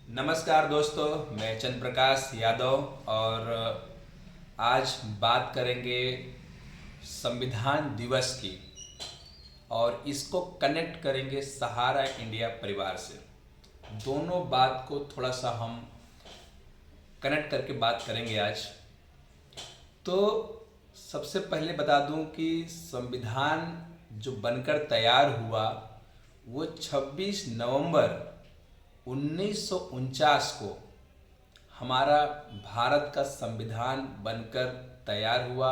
नमस्कार दोस्तों, मैं चंद्र प्रकाश यादव और आज बात करेंगे संविधान दिवस की और इसको कनेक्ट करेंगे सहारा इंडिया परिवार से। दोनों बात को थोड़ा सा हम कनेक्ट करके बात करेंगे आज। तो सबसे पहले बता दूं कि संविधान जो बनकर तैयार हुआ वो 26 नवंबर 1949 को हमारा भारत का संविधान बनकर तैयार हुआ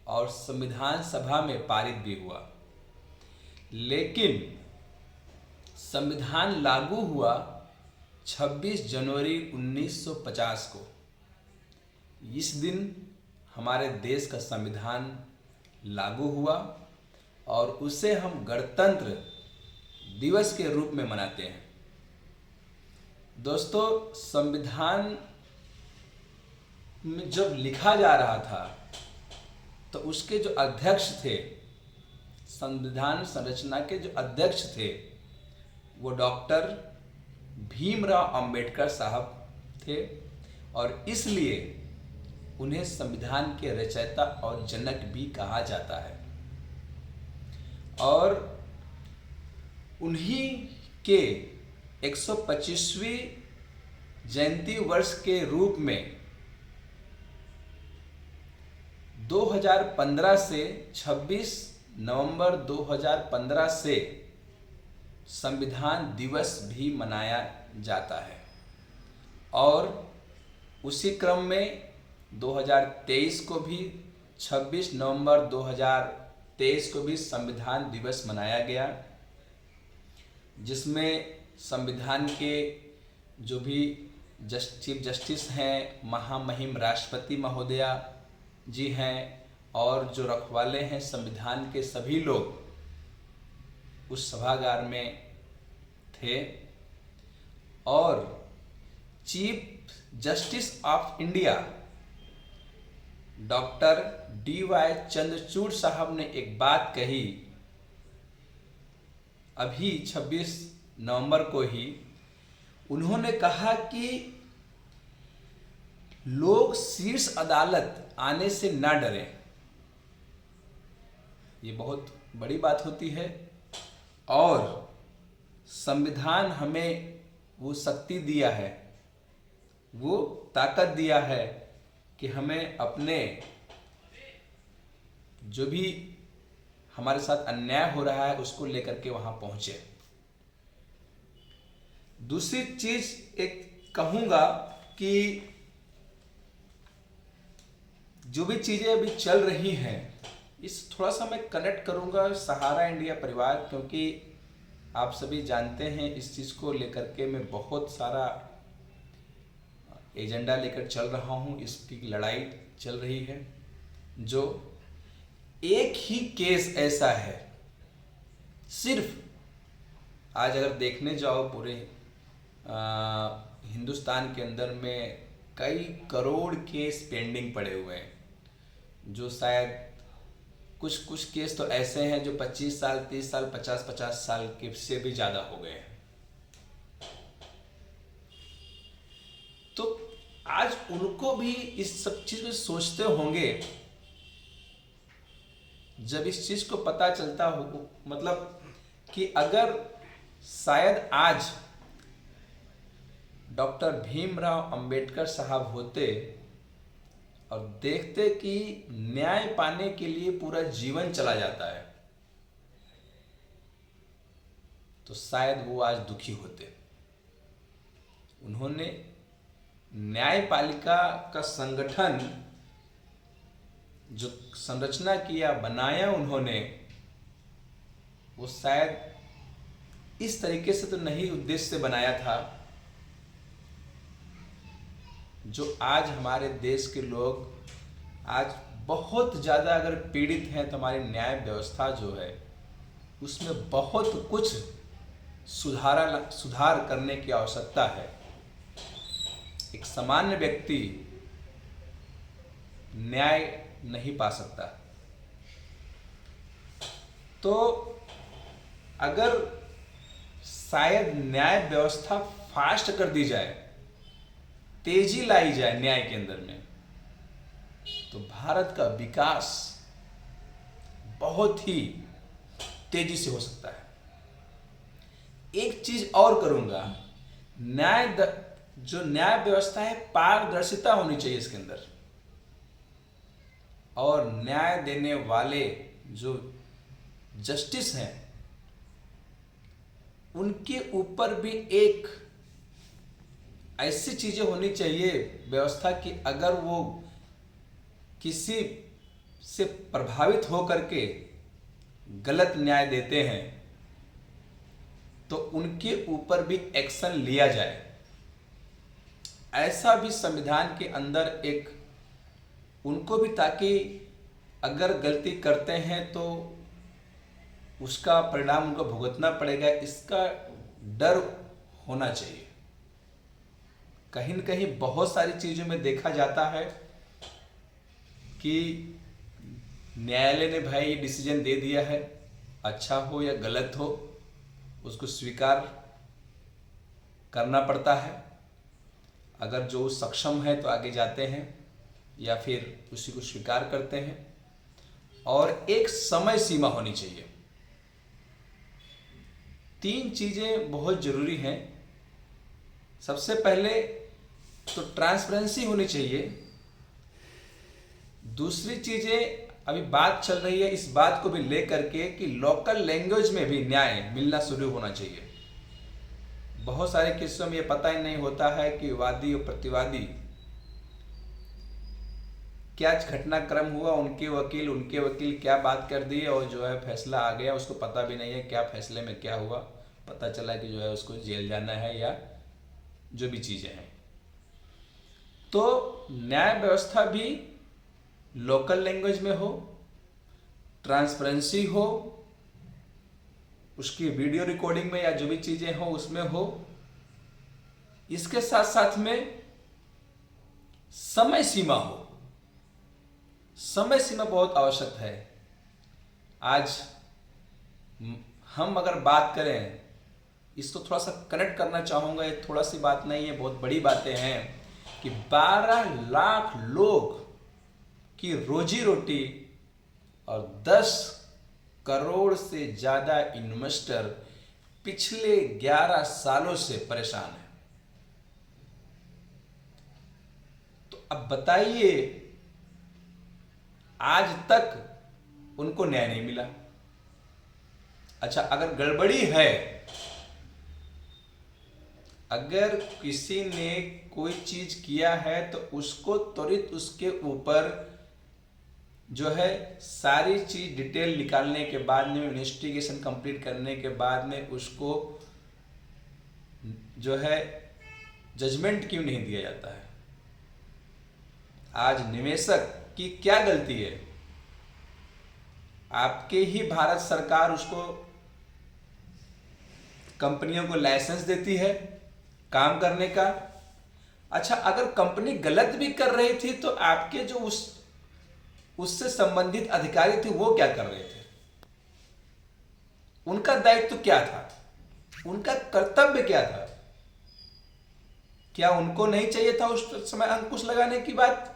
और संविधान सभा में पारित भी हुआ। लेकिन संविधान लागू हुआ 26 जनवरी 1950 को। इस दिन हमारे देश का संविधान लागू हुआ और उसे हम गणतंत्र दिवस के रूप में मनाते हैं। दोस्तों, संविधान में जब लिखा जा रहा था तो उसके जो अध्यक्ष थे, संविधान संरचना के जो अध्यक्ष थे, वो डॉक्टर भीमराव अंबेडकर साहब थे और इसलिए उन्हें संविधान के रचयिता और जनक भी कहा जाता है। और उन्हीं के 125वीं जयंती वर्ष के रूप में 2015 से 26 नवंबर 2015 से संविधान दिवस भी मनाया जाता है। और उसी क्रम में 2023 को भी 26 नवंबर 2023 को भी संविधान दिवस मनाया गया, जिसमें संविधान के जो भी चीफ जस्टिस हैं, महामहिम राष्ट्रपति महोदया जी हैं, और जो रखवाले हैं संविधान के, सभी लोग उस सभागार में थे। और chief justice of India doctor D.Y.. Chandrachud साहब ने एक बात कही अभी 26 नवंबर को ही। उन्होंने कहा कि लोग शीर्ष अदालत आने से ना डरें। ये बहुत बड़ी बात होती है और संविधान हमें वो शक्ति दिया है, वो ताकत दिया है कि हमें अपने जो भी हमारे साथ अन्याय हो रहा है उसको लेकर के वहां पहुंचे। दूसरी चीज एक कहूंगा कि जो भी चीजें अभी चल रही हैं, इस थोड़ा सा मैं कनेक्ट करूंगा सहारा इंडिया परिवार, क्योंकि आप सभी जानते हैं इस चीज को लेकर के मैं बहुत सारा एजेंडा लेकर चल रहा हूं। इसकी लड़ाई चल रही है। जो एक ही केस ऐसा है, सिर्फ आज अगर देखने जाओ पूरे हिंदुस्तान के अंदर में कई करोड़ केस पेंडिंग पड़े हुए हैं, जो शायद कुछ केस तो ऐसे हैं जो 25 साल 30 साल 50 साल के से भी ज़्यादा हो गए हैं। तो आज उनको भी इस सब चीज़ में सोचते होंगे। जब इस चीज़ को पता चलता हो, मतलब कि अगर शायद आज डॉक्टर भीमराव अंबेडकर साहब होते और देखते कि न्याय पाने के लिए पूरा जीवन चला जाता है, तो शायद वो आज दुखी होते। उन्होंने न्यायपालिका का संगठन जो संरचना किया, बनाया उन्होंने, वो शायद इस तरीके से तो नहीं उद्देश्य से बनाया था जो आज हमारे देश के लोग आज बहुत ज़्यादा अगर पीड़ित हैं। तो हमारी न्याय व्यवस्था जो है उसमें बहुत कुछ सुधार करने की आवश्यकता है। एक सामान्य व्यक्ति न्याय नहीं पा सकता। तो अगर शायद न्याय व्यवस्था फास्ट कर दी जाए तेजी लाई जाए न्याय के अंदर में, तो भारत का विकास बहुत ही तेजी से हो सकता है। एक चीज और करूंगा, जो न्याय व्यवस्था है पारदर्शिता होनी चाहिए इसके अंदर, और न्याय देने वाले जो जस्टिस हैं उनके ऊपर भी एक ऐसी चीजें होनी चाहिए व्यवस्था की, अगर वो किसी से प्रभावित होकर के गलत न्याय देते हैं तो उनके ऊपर भी एक्शन लिया जाए। ऐसा भी संविधान के अंदर एक उनको भी, ताकि अगर गलती करते हैं तो उसका परिणाम उनको भुगतना पड़ेगा, इसका डर होना चाहिए। कहीं न कहीं बहुत सारी चीज़ों में देखा जाता है कि न्यायालय ने भाई डिसीजन दे दिया है, अच्छा हो या गलत हो उसको स्वीकार करना पड़ता है। अगर जो सक्षम है तो आगे जाते हैं या फिर उसी को स्वीकार करते हैं, और एक समय सीमा होनी चाहिए। 3 चीज़ें बहुत ज़रूरी हैं। सबसे पहले तो ट्रांसपेरेंसी होनी चाहिए। दूसरी चीज़ें अभी बात चल रही है इस बात को भी लेकर के कि लोकल लैंग्वेज में भी न्याय मिलना शुरू होना चाहिए। बहुत सारे किस्सों में ये पता ही नहीं होता है कि वादी और प्रतिवादी क्या घटनाक्रम हुआ, उनके वकील क्या बात कर दिए और जो है फैसला आ गया, उसको पता भी नहीं है क्या फैसले में क्या हुआ। पता चला कि जो है उसको जेल जाना है या जो भी चीज़ें हैं। तो न्याय व्यवस्था भी लोकल लैंग्वेज में हो, ट्रांसपेरेंसी हो, उसकी वीडियो रिकॉर्डिंग में या जो भी चीज़ें हो उसमें हो। इसके साथ साथ में समय सीमा हो। समय सीमा बहुत आवश्यक है। आज हम अगर बात करें, इसको थोड़ा सा कनेक्ट करना चाहूँगा, ये थोड़ा सी बात नहीं है, बहुत बड़ी बातें हैं कि 12 लाख लोग की रोजी रोटी और 10 करोड़ से ज़्यादा इन्वेस्टर पिछले 11 सालों से परेशान हैं। तो अब बताइए, आज तक उनको न्याय नहीं मिला। अच्छा, अगर गड़बड़ी है, अगर किसी ने कोई चीज किया है तो उसको त्वरित उसके ऊपर जो है सारी चीज डिटेल निकालने के बाद में, इन्वेस्टिगेशन कंप्लीट करने के बाद में उसको जो है जजमेंट क्यों नहीं दिया जाता है? आज निवेशक की क्या गलती है? आपके ही भारत सरकार उसको कंपनियों को लाइसेंस देती है काम करने का। अच्छा, अगर कंपनी गलत भी कर रही थी तो आपके जो उससे संबंधित अधिकारी थे वो क्या कर रहे थे? उनका दायित्व क्या था? उनका कर्तव्य क्या था? क्या उनको नहीं चाहिए था उस समय अंकुश लगाने की बात,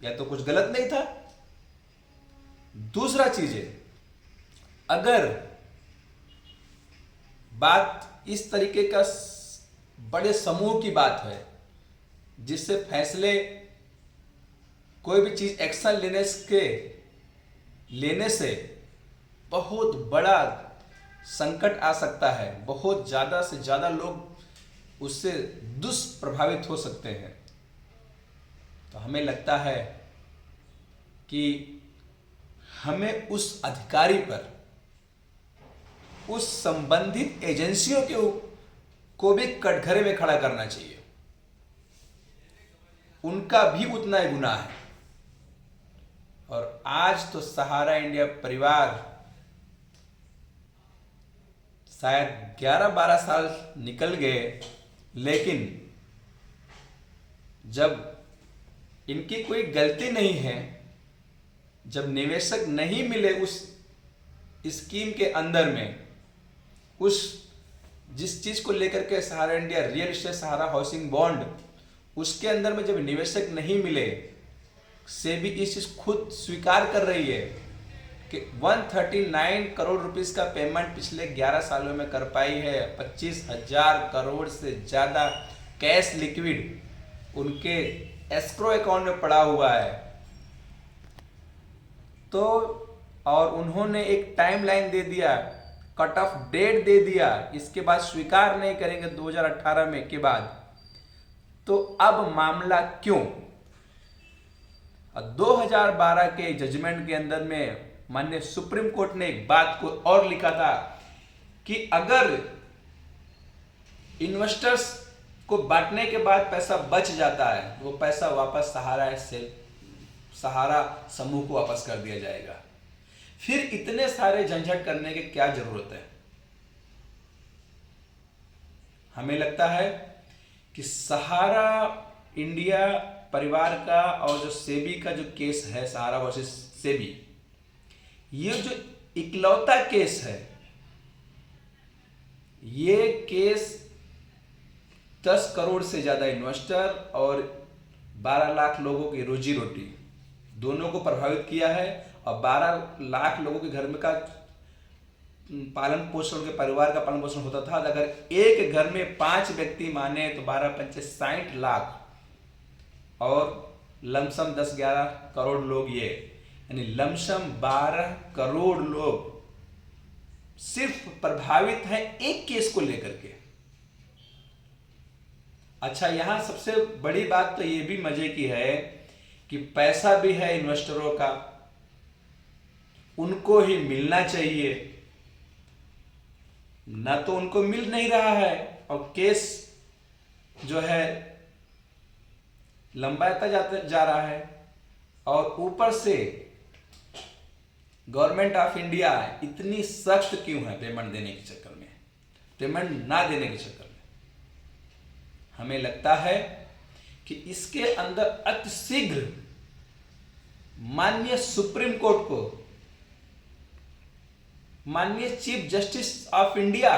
या तो कुछ गलत नहीं था? दूसरा चीज है, अगर बात इस तरीके का बड़े समूह की बात है जिससे फैसले, कोई भी चीज एक्शन लेने से बहुत बड़ा संकट आ सकता है, बहुत ज्यादा से ज्यादा लोग उससे दुष्प्रभावित हो सकते हैं, तो हमें लगता है कि हमें उस अधिकारी पर, उस संबंधित एजेंसियों को भी कटघरे में खड़ा करना चाहिए। उनका भी उतना ही गुनाह है। और आज तो सहारा इंडिया परिवार शायद 11-12 साल निकल गए, लेकिन जब इनकी कोई गलती नहीं है, जब निवेशक नहीं मिले उस स्कीम के अंदर में, उस जिस चीज को लेकर के सहारा इंडिया रियल एस्टेट, सहारा हाउसिंग बॉन्ड उसके अंदर में जब निवेशक नहीं मिले, सेबी इस चीज खुद स्वीकार कर रही है कि 139 करोड़ रुपीस का पेमेंट पिछले 11 सालों में कर पाई है। 25,000 करोड़ से ज्यादा कैश लिक्विड उनके एस्क्रो अकाउंट में पड़ा हुआ है। तो और उन्होंने एक टाइमलाइन दे दिया, कट ऑफ डेट दे दिया, इसके बाद स्वीकार नहीं करेंगे 2018 में के बाद। तो अब मामला क्यों? 2012 के जजमेंट के अंदर में माननीय सुप्रीम कोर्ट ने एक बात को और लिखा था कि अगर इन्वेस्टर्स को बांटने के बाद पैसा बच जाता है, वो पैसा वापस सहारा समूह को वापस कर दिया जाएगा। फिर इतने सारे झंझट करने की क्या जरूरत है? हमें लगता है कि सहारा इंडिया परिवार का और जो सेबी का जो केस है, सहारा वर्सेस सेबी, ये जो इकलौता केस है, ये केस 10 करोड़ से ज्यादा इन्वेस्टर और 12 लाख लोगों की रोजी रोटी दोनों को प्रभावित किया है। और 12 लाख लोगों के घर में का पालन पोषण, के परिवार का पालन पोषण होता था। अगर एक घर में 5 व्यक्ति माने तो 12×5 60 लाख और लमसम 10-11 करोड़ लोग, ये यानी लमसम 12 करोड़ लोग सिर्फ प्रभावित हैं एक केस को लेकर के। अच्छा, यहां सबसे बड़ी बात तो ये भी मजे की है कि पैसा भी है इन्वेस्टरों का, उनको ही मिलना चाहिए, ना तो उनको मिल नहीं रहा है और केस जो है लंबाता जा रहा है। और ऊपर से गवर्नमेंट ऑफ इंडिया इतनी सख्त क्यों है पेमेंट देने के चक्कर में, पेमेंट ना देने के चक्कर में? हमें लगता है कि इसके अंदर अतिशीघ्र माननीय सुप्रीम कोर्ट को, माननीय chief justice of India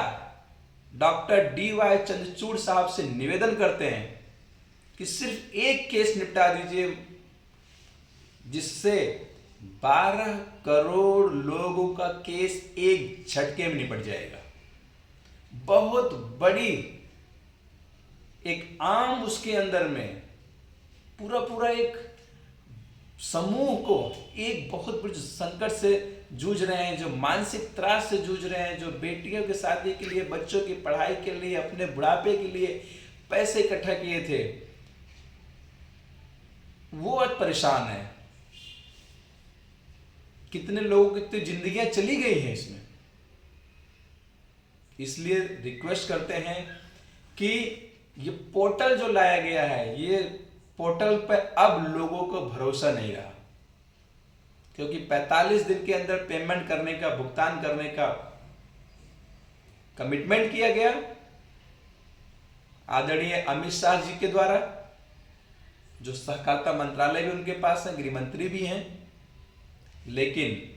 doctor DY Chandrachud साहब से निवेदन करते हैं कि सिर्फ एक केस निपटा दीजिए जिससे 12 करोड़ लोगों का केस एक झटके में निपट जाएगा। बहुत बड़ी एक आम उसके अंदर में पूरा एक समूह को एक बहुत बड़े संकट से जूझ रहे हैं, जो मानसिक त्रास से जूझ रहे हैं, जो बेटियों की शादी के लिए, बच्चों की पढ़ाई के लिए, अपने बुढ़ापे के लिए पैसे इकट्ठा किए थे, वो आज परेशान है। कितने लोगों की तो जिंदगियां चली गई हैं इसमें। इसलिए रिक्वेस्ट करते हैं कि ये पोर्टल जो लाया गया है, ये पोर्टल पर अब लोगों को भरोसा नहीं रहा, क्योंकि 45 दिन के अंदर पेमेंट करने का, भुगतान करने का कमिटमेंट किया गया आदरणीय अमित शाह जी के द्वारा, जो सहकारिता मंत्रालय भी उनके पास है, गृह मंत्री भी हैं। लेकिन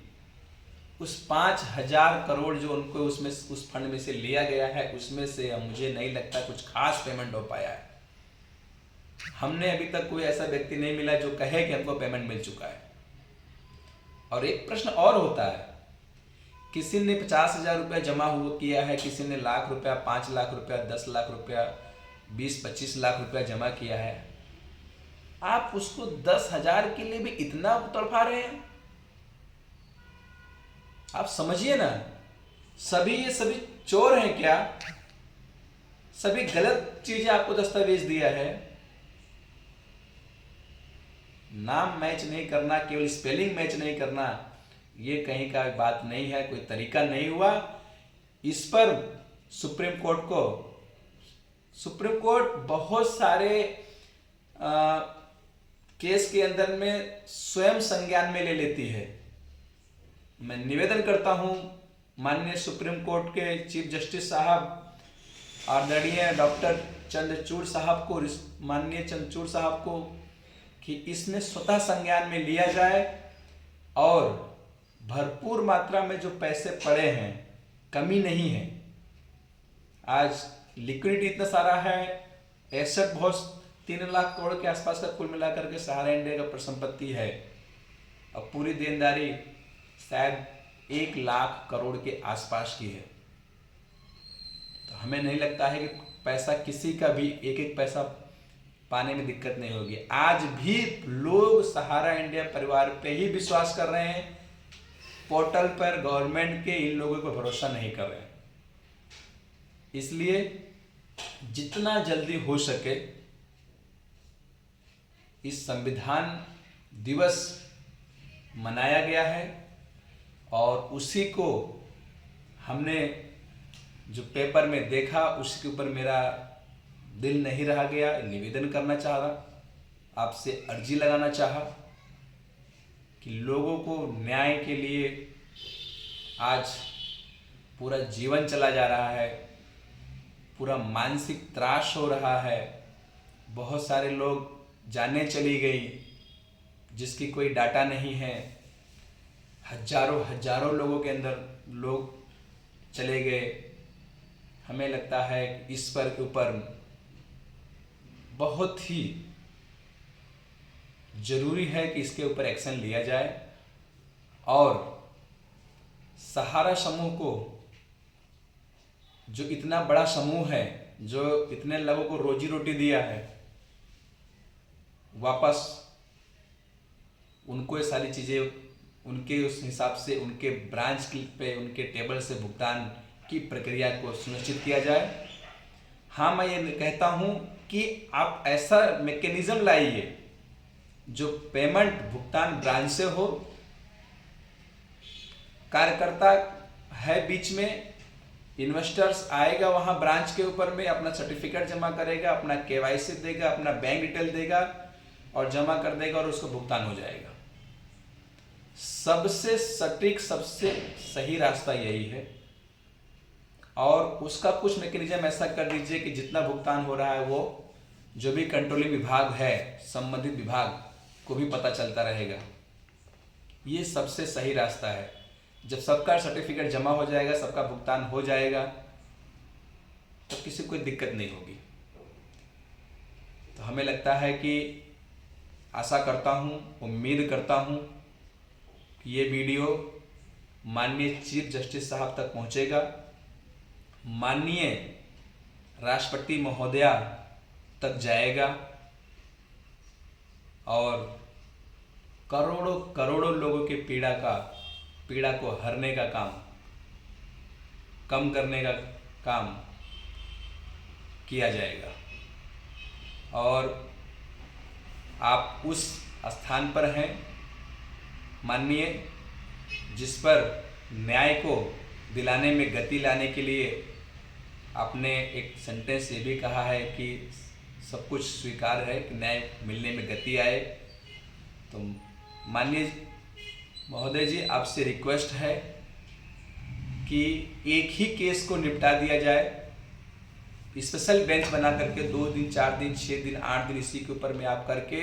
उस 5,000 करोड़ जो उनको उसमें उस फंड में से लिया गया है, उसमें से मुझे नहीं लगता कुछ खास पेमेंट हो पाया है। हमने अभी तक कोई ऐसा व्यक्ति नहीं मिला जो कहे कि हमको पेमेंट मिल चुका है। और एक प्रश्न और होता है, किसी ने 50,000 रुपया जमा किया है, किसी ने लाख रुपया, 5 लाख रुपया, 10 लाख रुपया, 20-25 लाख रुपया जमा किया है। आप उसको 10,000 के लिए भी इतना तड़पा रहे हैं? आप समझिए ना, ये सभी चोर हैं क्या? सभी गलत चीजें आपको दस्तावेज दिया है। नाम मैच नहीं करना, केवल स्पेलिंग मैच नहीं करना, ये कहीं का बात नहीं है, कोई तरीका नहीं हुआ। इस पर सुप्रीम कोर्ट बहुत सारे केस के अंदर में स्वयं संज्ञान में ले लेती है। मैं निवेदन करता हूं माननीय सुप्रीम कोर्ट के चीफ जस्टिस साहब आदरणीय डॉक्टर चंद्रचूड़ साहब को, माननीय चंद्रचूड़ साहब को, कि इसमें स्वतः संज्ञान में लिया जाए और भरपूर मात्रा में जो पैसे पड़े हैं, कमी नहीं है। आज लिक्विडिटी इतना सारा है, एसेट बहुत 3 लाख करोड़ के आसपास का कुल मिलाकर के सहारा इंडिया का परिसंपत्ति है और पूरी देनदारी शायद 1 लाख करोड़ के आसपास की है। तो हमें नहीं लगता है कि पैसा किसी का भी एक एक पैसा पाने में दिक्कत नहीं होगी। आज भी लोग सहारा इंडिया परिवार पे ही विश्वास कर रहे हैं, पोर्टल पर गवर्नमेंट के इन लोगों पर भरोसा नहीं कर रहे हैं। इसलिए जितना जल्दी हो सके इस संविधान दिवस मनाया गया है और उसी को हमने जो पेपर में देखा उसके ऊपर मेरा दिल नहीं रहा गया, निवेदन करना चाह रहा, आपसे अर्जी लगाना चाहा कि लोगों को न्याय के लिए आज पूरा जीवन चला जा रहा है, पूरा मानसिक त्रास हो रहा है, बहुत सारे लोग जानें चली गई जिसकी कोई डाटा नहीं है, हजारों लोगों के अंदर लोग चले गए। हमें लगता है इस पर ऊपर बहुत ही जरूरी है कि इसके ऊपर एक्शन लिया जाए और सहारा समूह को, जो इतना बड़ा समूह है, जो इतने लोगों को रोजी रोटी दिया है, वापस उनको ये सारी चीज़ें उनके उस हिसाब से उनके ब्रांच पे उनके टेबल से भुगतान की प्रक्रिया को सुनिश्चित किया जाए। हाँ, मैं ये कहता हूँ कि आप ऐसा मैकेनिज्म लाइए जो पेमेंट भुगतान ब्रांच से हो, कार्यकर्ता है बीच में, इन्वेस्टर्स आएगा वहाँ ब्रांच के ऊपर में, अपना सर्टिफिकेट जमा करेगा, अपना केवाईसी देगा, अपना बैंक डिटेल देगा और जमा कर देगा और उसको भुगतान हो जाएगा। सबसे सटीक, सबसे सही रास्ता यही है और उसका कुछ मैकेनिज्म ऐसा कर दीजिए कि जितना भुगतान हो रहा है वो जो भी कंट्रोलिंग विभाग है, संबंधित विभाग को भी पता चलता रहेगा। ये सबसे सही रास्ता है। जब सबका सर्टिफिकेट जमा हो जाएगा, सबका भुगतान हो जाएगा, तब किसी को कोई दिक्कत नहीं होगी। तो हमें लगता है कि, आशा करता हूँ, उम्मीद करता हूँ कि ये वीडियो माननीय चीफ जस्टिस साहब तक पहुँचेगा, माननीय राष्ट्रपति महोदया तक जाएगा और करोड़ों लोगों के पीड़ा को हरने का काम, कम करने का काम किया जाएगा। और आप उस स्थान पर हैं माननीय, जिस पर न्याय को दिलाने में गति लाने के लिए आपने एक सेंटेंस ये भी कहा है कि सब कुछ स्वीकार है कि न्याय मिलने में गति आए। तो माननीय महोदय जी, आपसे रिक्वेस्ट है कि एक ही केस को निपटा दिया जाए, स्पेशल बेंच बना करके 2 दिन, 4 दिन, 6 दिन, 8 दिन इसी के ऊपर में आप करके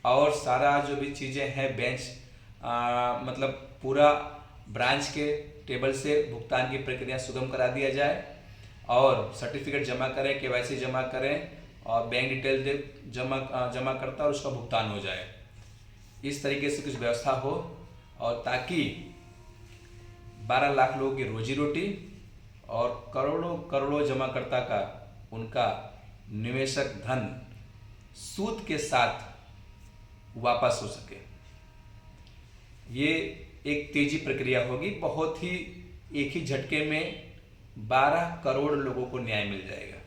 और सारा जो भी चीज़ें हैं बेंच मतलब पूरा ब्रांच के टेबल से भुगतान की प्रक्रिया सुगम करा दिया जाए और सर्टिफिकेट जमा करें, केवाईसी जमा करें और बैंक डिटेल जमा करता और उसका भुगतान हो जाए। इस तरीके से कुछ व्यवस्था हो और ताकि 12 लाख लोगों की रोजी रोटी और करोड़ों जमाकर्ता का उनका निवेशक धन सूद के साथ वापस हो सके। ये एक तेजी प्रक्रिया होगी, बहुत ही एक ही झटके में 12 करोड़ लोगों को न्याय मिल जाएगा।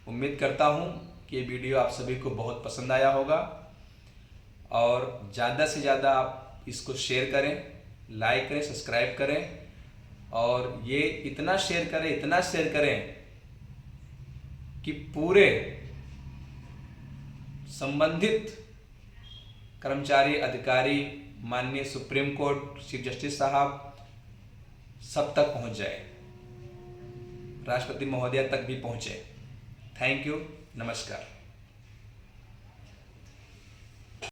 उम्मीद करता हूँ कि ये वीडियो आप सभी को बहुत पसंद आया होगा और ज़्यादा से ज़्यादा आप इसको शेयर करें, लाइक करें, सब्सक्राइब करें और ये इतना शेयर करें कि पूरे संबंधित कर्मचारी, अधिकारी, माननीय सुप्रीम कोर्ट चीफ जस्टिस साहब सब तक पहुंच जाए, राष्ट्रपति महोदया तक भी पहुंचे। थैंक यू, नमस्कार।